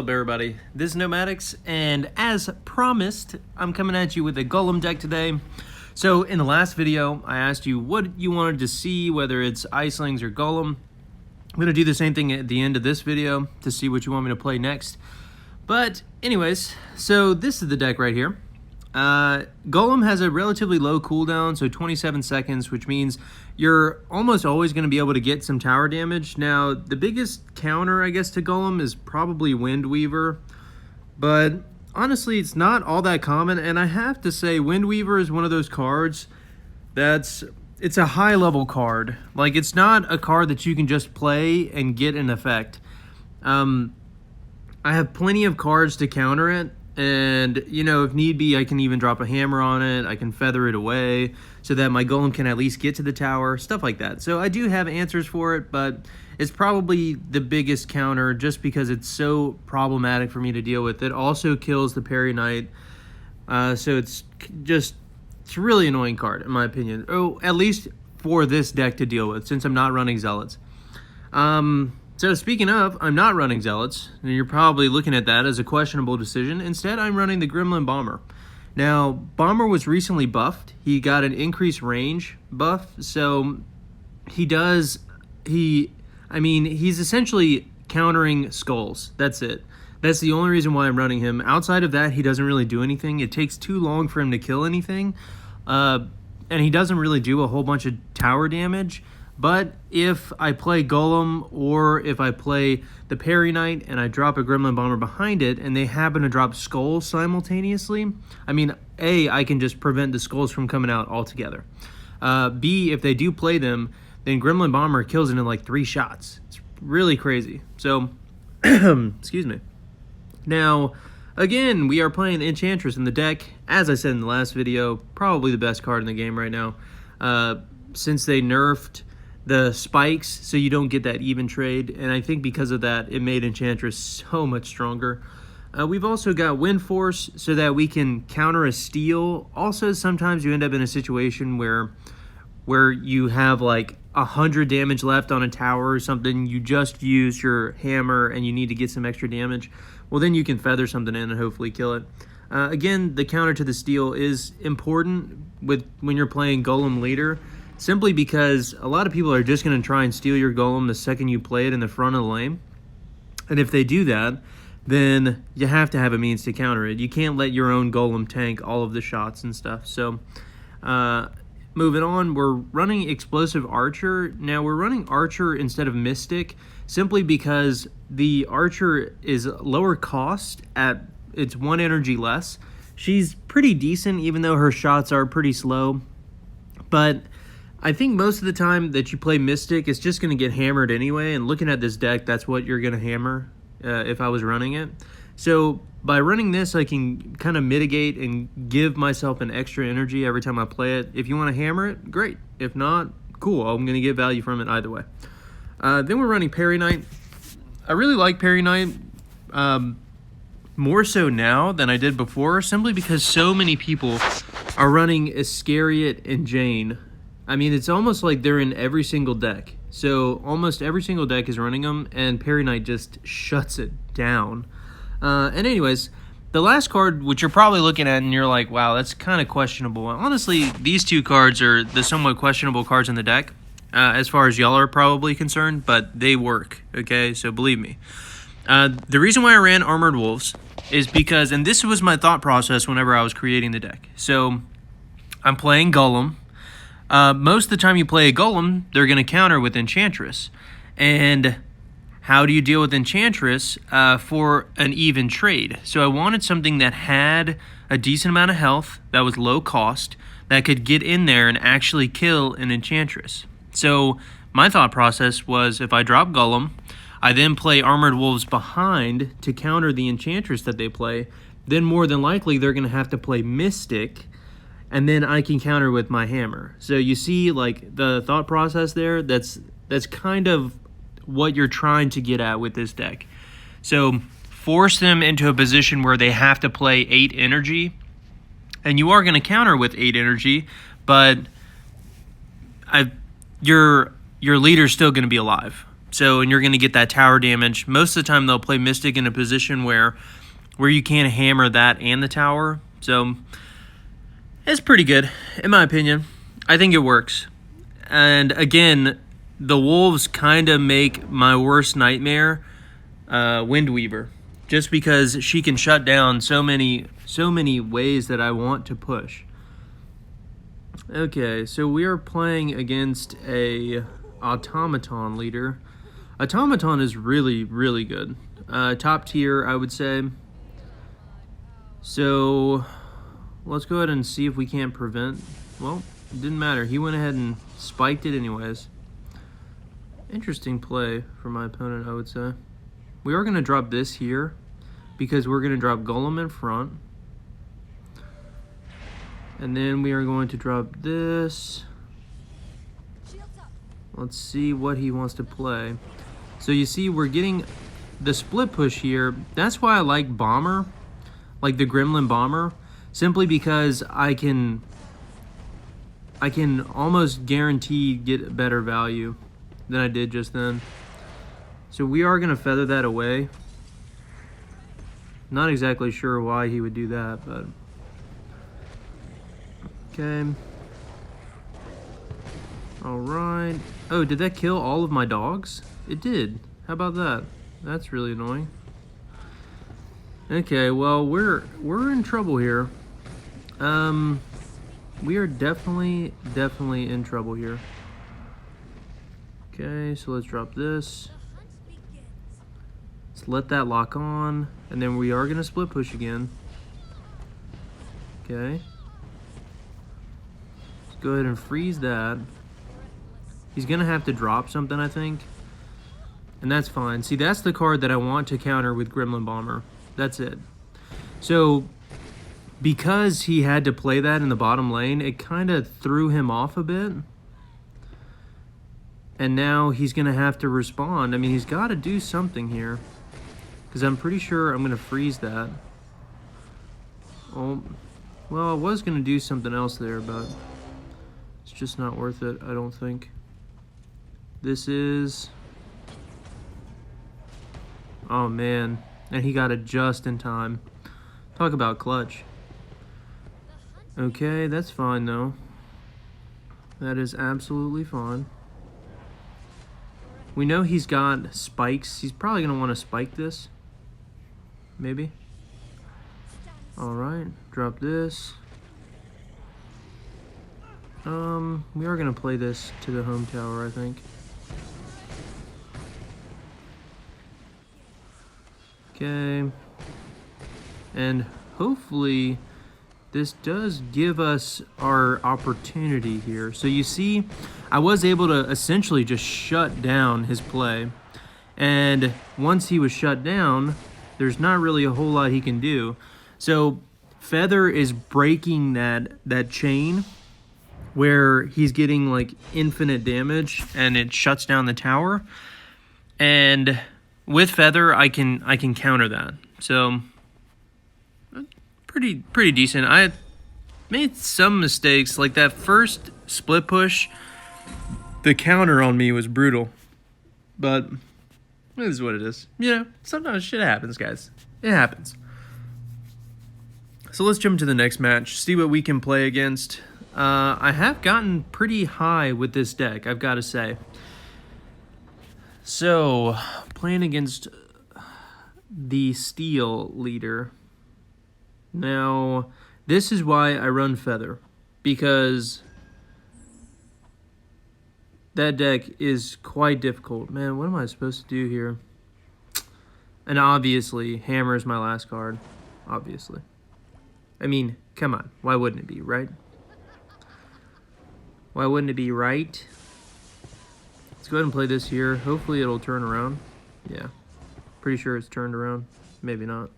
up, everybody? This is Nomadics, and as promised, I'm coming at you with a Golem deck today. So in the last video, I asked you what you wanted to see, whether it's Icelings or Golem. I'm going to do the same thing at the end of this video to see what you want me to play next. But anyways, so this is the deck right here. Golem has a relatively low cooldown, so 27 seconds, which means you're almost always going to be able to get some tower damage. Now, the biggest counter, I guess, to Golem is probably Windweaver, but honestly, it's not all that common, and I have to say, Windweaver is one of those cards it's a high-level card. Like, it's not a card that you can just play and get an effect. I have plenty of cards to counter it, and, you know, if need be, I can even drop a hammer on it. I can feather it away so that my Golem can at least get to the tower, stuff like that. So I do have answers for it, but it's probably the biggest counter just because it's so problematic for me to deal with. It also kills the Parry Knight, so it's a really annoying card, in my opinion. Oh, at least for this deck to deal with, since I'm not running Zealots. So speaking of, I'm not running Zealots, and you're probably looking at that as a questionable decision. Instead, I'm running the Gremlin Bomber. Now, Bomber was recently buffed. He got an increased range buff, so he's essentially countering skulls. That's it. That's the only reason why I'm running him. Outside of that, he doesn't really do anything. It takes too long for him to kill anything, and he doesn't really do a whole bunch of tower damage. But if I play Golem, or if I play the Parry Knight and I drop a Gremlin Bomber behind it and they happen to drop skulls simultaneously, I mean, A, I can just prevent the skulls from coming out altogether. B, if they do play them, then Gremlin Bomber kills it in like 3 shots. It's really crazy. So, excuse me. Now, again, we are playing Enchantress in the deck. As I said in the last video, probably the best card in the game right now. Since they nerfed the spikes so you don't get that even trade, and I think because of that it made Enchantress so much stronger. We've also got Wind Force so that we can counter a steal. Also, sometimes you end up in a situation where you have like 100 damage left on a tower or something. You just use your hammer and you need to get some extra damage. Well, then you can feather something in and hopefully kill it. Again, the counter to the steal is important when you're playing Golem Leader, simply because a lot of people are just going to try and steal your Golem the second you play it in the front of the lane. And if they do that, then you have to have a means to counter it. You can't let your own Golem tank all of the shots and stuff. So, moving on, we're running Explosive Archer. Now, we're running Archer instead of Mystic, simply because the Archer is lower cost it's 1 energy less. She's pretty decent, even though her shots are pretty slow. But I think most of the time that you play Mystic, it's just going to get hammered anyway, and looking at this deck, that's what you're going to hammer if I was running it. So by running this, I can kind of mitigate and give myself an extra energy every time I play it. If you want to hammer it, great. If not, cool. I'm going to get value from it either way. Then we're running Parry Knight. I really like Parry Knight, more so now than I did before, simply because so many people are running Iscariot and Jane. I mean, it's almost like they're in every single deck. So almost every single deck is running them, and Parry Knight just shuts it down. And anyways, the last card, which you're probably looking at and you're like, wow, that's kind of questionable. Honestly, these 2 cards are the somewhat questionable cards in the deck, as far as y'all are probably concerned, but they work, okay? So believe me. The reason why I ran Armored Wolves is because, and this was my thought process whenever I was creating the deck. So I'm playing Golem. Most of the time you play a Golem, they're going to counter with Enchantress. And how do you deal with Enchantress for an even trade? So I wanted something that had a decent amount of health, that was low cost, that could get in there and actually kill an Enchantress. So my thought process was, if I drop Golem, I then play Armored Wolves behind to counter the Enchantress that they play, then more than likely they're going to have to play Mystic, and then I can counter with my hammer. So you see, like, the thought process there, that's kind of what you're trying to get at with this deck. So force them into a position where they have to play 8 energy, and you are going to counter with 8 energy, but your leader's still going to be alive. So, and you're going to get that tower damage. Most of the time, they'll play Mystic in a position where you can't hammer that and the tower. So, it's pretty good, in my opinion. I think it works. And again, the wolves kind of make my worst nightmare Windweaver, just because she can shut down so many ways that I want to push. Okay, so we are playing against a automaton leader. Automaton is really, really good. Top tier, I would say. So let's go ahead and see if we can't prevent. Well, it didn't matter. He went ahead and spiked it anyways. Interesting play from my opponent, I would say. We are going to drop this here because we're going to drop Golem in front. And then we are going to drop this. Let's see what he wants to play. So you see we're getting the split push here. That's why I like Bomber, like the Gremlin Bomber, simply because I can almost guarantee get better value than I did just then. So we are going to feather that away. Not exactly sure why he would do that, but okay. All right. Oh, did that kill all of my dogs? It did. How about that? That's really annoying. Okay, well, we're in trouble here. We are definitely in trouble here. Okay, so let's drop this. Let's let that lock on, and then we are gonna split push again. Okay. Let's go ahead and freeze that. He's gonna have to drop something, I think. And that's fine. See, that's the card that I want to counter with Gremlin Bomber. That's it. So, because he had to play that in the bottom lane, it kind of threw him off a bit. And now he's gonna have to respond. I mean, he's got to do something here. Because I'm pretty sure I'm gonna freeze that. Oh, well, I was gonna do something else there, but it's just not worth it, I don't think. This is... Oh, man. And he got it just in time. Talk about clutch. Okay, that's fine, though. That is absolutely fine. We know he's got spikes. He's probably going to want to spike this. Maybe. Alright, drop this. We are going to play this to the home tower, I think. Okay. And hopefully this does give us our opportunity here. So you see, I was able to essentially just shut down his play. And once he was shut down, there's not really a whole lot he can do. So Feather is breaking that chain where he's getting like infinite damage and it shuts down the tower. And with Feather, I can counter that. So pretty decent. I made some mistakes, like that first split push. The counter on me was brutal, but it is what it is. You know, sometimes shit happens, guys. It happens. So let's jump to the next match, see what we can play against. I have gotten pretty high with this deck, I've got to say. So, playing against the Steel leader. Now, this is why I run Feather, because that deck is quite difficult. Man, what am I supposed to do here? And obviously, Hammer is my last card. Obviously. I mean, come on. Why wouldn't it be, right? Why wouldn't it be, right? Let's go ahead and play this here. Hopefully it'll turn around. Yeah. Pretty sure it's turned around. Maybe not.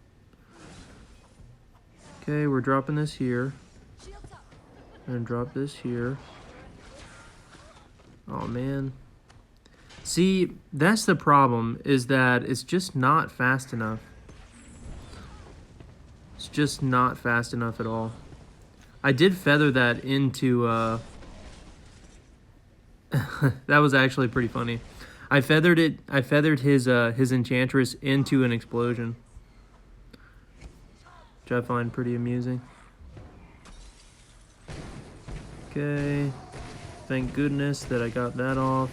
Okay, we're dropping this here. And drop this here. Oh, man. See, that's the problem, is that it's just not fast enough. It's just not fast enough at all. I did feather that into... that was actually pretty funny. I feathered it. I feathered his enchantress into an explosion, which I find pretty amusing. Okay, thank goodness that I got that off.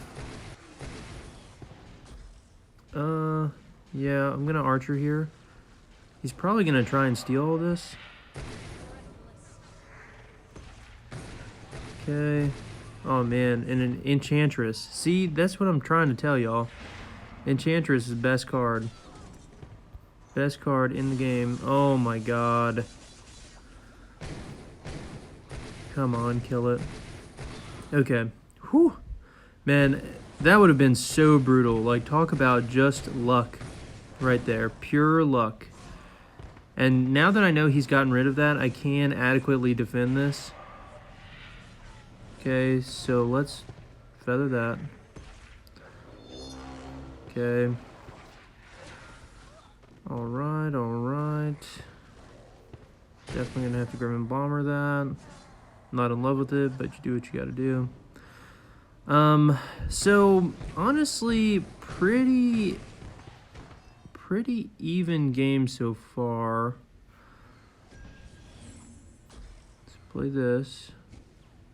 Yeah, I'm gonna archer here. He's probably gonna try and steal all this. Okay. Oh man, and an enchantress. See, that's what I'm trying to tell y'all. Enchantress is the best card. Best card in the game. Oh my god. Come on, kill it. Okay. Whew. Man, that would have been so brutal. Like, talk about just luck right there. Pure luck. And now that I know he's gotten rid of that, I can adequately defend this. Okay, so let's feather that. Okay. Alright, alright. Definitely gonna have to Grim Bomber that. Not in love with it, but you do what you gotta do. So honestly, pretty even game so far. Let's play this.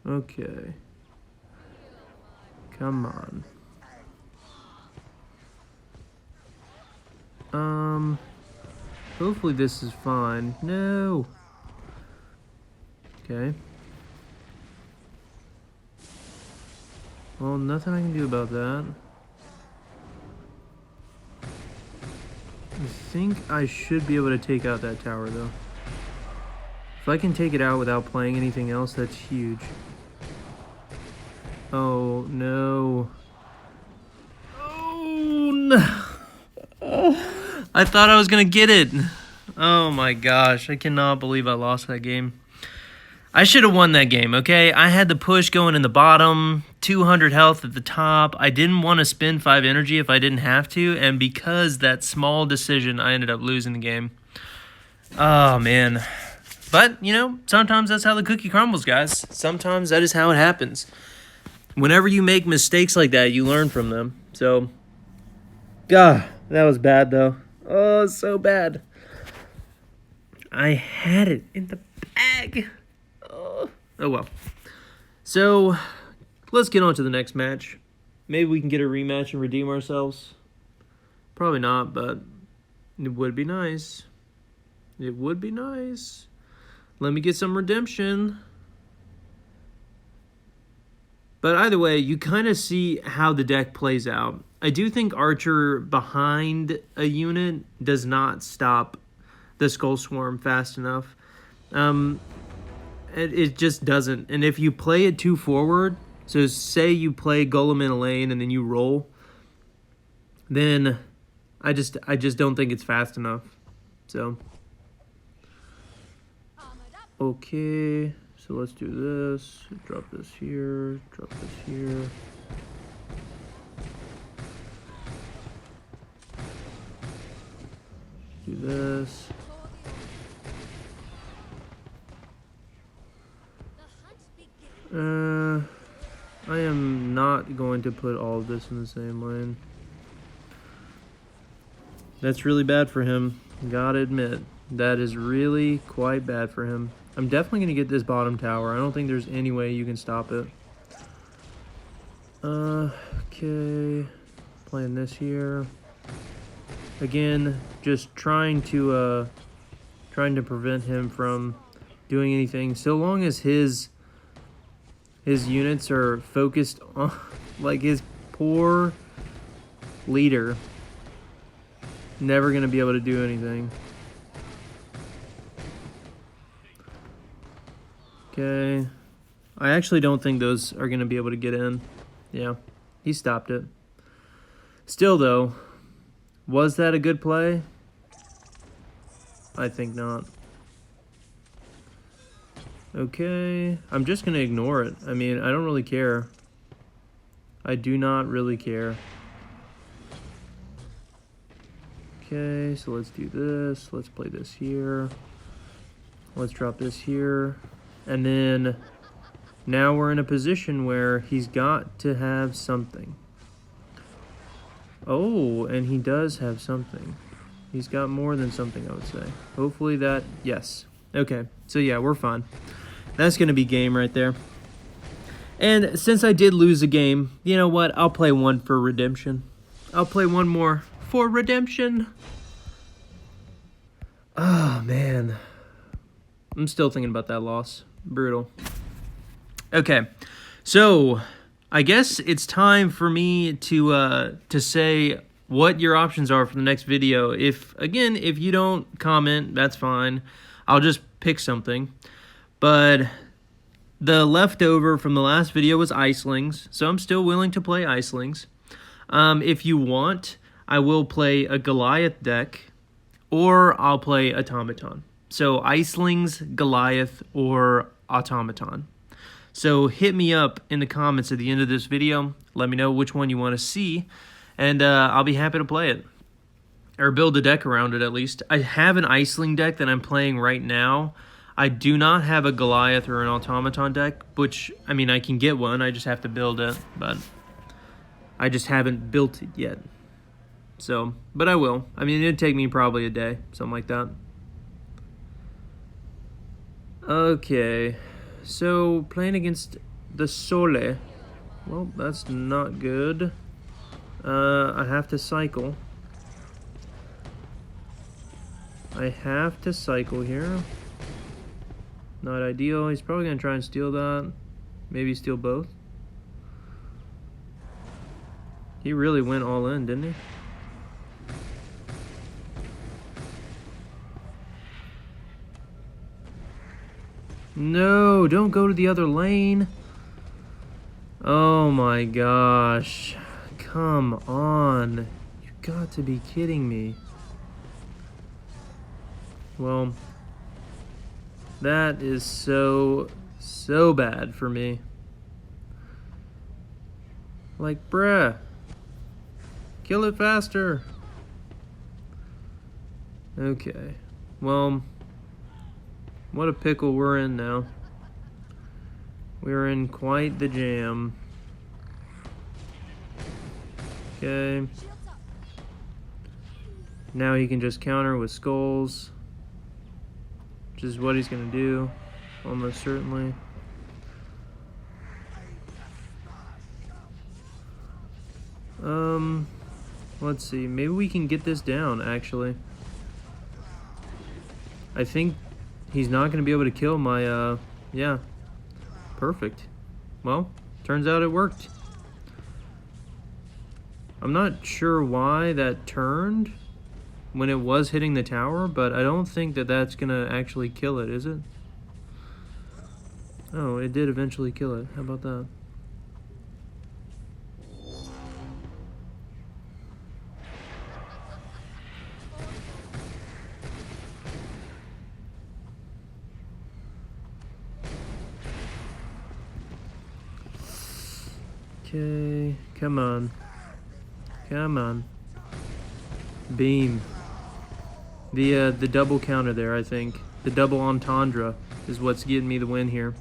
Okay. Come on. Hopefully this is fine. No. Okay. Well, nothing I can do about that. I think I should be able to take out that tower, though. If I can take it out without playing anything else, that's huge. Oh, no. Oh, no. I thought I was going to get it. Oh, my gosh. I cannot believe I lost that game. I should have won that game, okay? I had the push going in the bottom, 200 health at the top. I didn't want to spend 5 energy if I didn't have to, and because that small decision, I ended up losing the game. Oh, man. But, you know, sometimes that's how the cookie crumbles, guys. Sometimes that is how it happens. Whenever you make mistakes like that, you learn from them. So, God, that was bad, though. Oh, so bad. I had it in the bag. Oh well. So, let's get on to the next match. Maybe we can get a rematch and redeem ourselves. Probably not, but it would be nice. It would be nice. Let me get some redemption. But either way, you kind of see how the deck plays out. I do think Archer behind a unit does not stop the Skull Swarm fast enough. It just doesn't. And if you play it too forward, so say you play Golem in a lane and then you roll, then I just don't think it's fast enough. So, okay. So let's do this. Drop this here. Drop this here. Do this. I am not going to put all of this in the same lane. That's really bad for him. Gotta admit, that is really quite bad for him. I'm definitely going to get this bottom tower. I don't think there's any way you can stop it. Okay. Playing this here. Again, just trying to prevent him from doing anything. So long as his units are focused on, like, his poor leader, never going to be able to do anything. Okay. I actually don't think those are going to be able to get in. Yeah, he stopped it. Still, though, was that a good play? I think not. Okay, I'm just going to ignore it. I mean, I don't really care. I do not really care. Okay, so let's do this. Let's play this here. Let's drop this here. And then now we're in a position where he's got to have something. Oh, and he does have something. He's got more than something, I would say. Hopefully that... Yes. Okay. So, yeah, we're fine. That's going to be game right there. And since I did lose a game, you know what? I'll play one for redemption. I'll play one more for redemption. Oh, man. I'm still thinking about that loss. Brutal. Okay. So, I guess it's time for me to say what your options are for the next video. If you don't comment, that's fine. I'll just pick something. But the leftover from the last video was Icelings, so I'm still willing to play Icelings. If you want, I will play a Goliath deck, or I'll play Automaton. So Icelings, Goliath, or Automaton. So hit me up in the comments at the end of this video. Let me know which one you want to see, and I'll be happy to play it. Or build a deck around it, at least. I have an Iceling deck that I'm playing right now. I do not have a Goliath or an Automaton deck, which, I mean, I can get one. I just have to build it, but I just haven't built it yet. So, but I will. I mean, it'd take me probably a day, something like that. Okay, so playing against the Soli. Well, that's not good. I have to cycle. I have to cycle here. Not ideal. He's probably going to try and steal that. Maybe steal both. He really went all in, didn't he? No, don't go to the other lane. Oh my gosh. Come on. You got to be kidding me. Well, that is so bad for me. Like, bruh. Kill it faster. Okay. Well, what a pickle we're in now. We're in quite the jam. Okay. Now he can just counter with skulls, which is what he's going to do, almost certainly. Let's see. Maybe we can get this down, actually. I think he's not going to be able to kill my, yeah. Perfect. Well, turns out it worked. I'm not sure why that turned when it was hitting the tower, but I don't think that that's going to actually kill it, is it? Oh, it did eventually kill it. How about that? Okay, come on. Come on. Beam. The double counter there, I think. The double entendre is what's getting me the win here.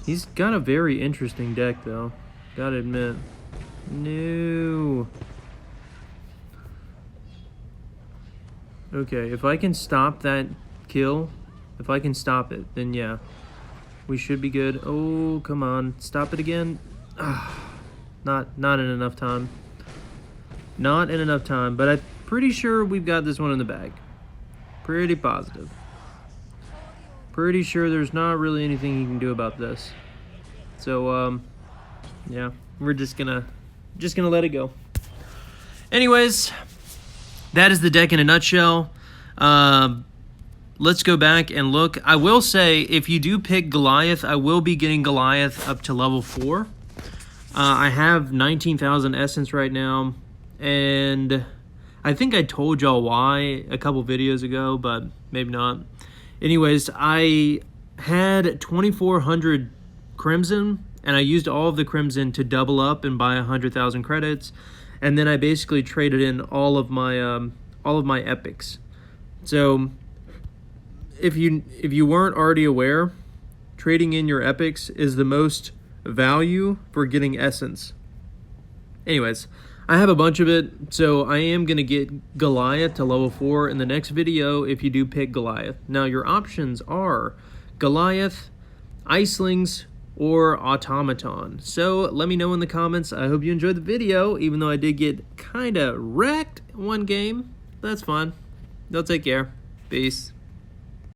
He's got a very interesting deck, though. Gotta admit. No. Okay, if I can stop that kill, if I can stop it, then yeah. We should be good. Oh, come on. Stop it again. Not in enough time. Not in enough time, but I'm pretty sure we've got this one in the bag. Pretty positive. Pretty sure there's not really anything you can do about this. So, yeah, we're just gonna let it go. Anyways, that is the deck in a nutshell. Let's go back and look. I will say, if you do pick Goliath, I will be getting Goliath up to level 4. I have 19,000 essence right now, and I think I told y'all why a couple videos ago, but maybe not. Anyways, I had 2,400 Crimson, and I used all of the Crimson to double up and buy 100,000 credits, and then I basically traded in all of my epics. So if you weren't already aware, trading in your epics is the most value for getting essence. Anyways, I have a bunch of it, so I am going to get Goliath to level 4 in the next video if you do pick Goliath. Now, your options are Goliath, Icelings, or Automaton. So let me know in the comments. I hope you enjoyed the video, even though I did get kind of wrecked one game. That's fine. Y'all take care. Peace.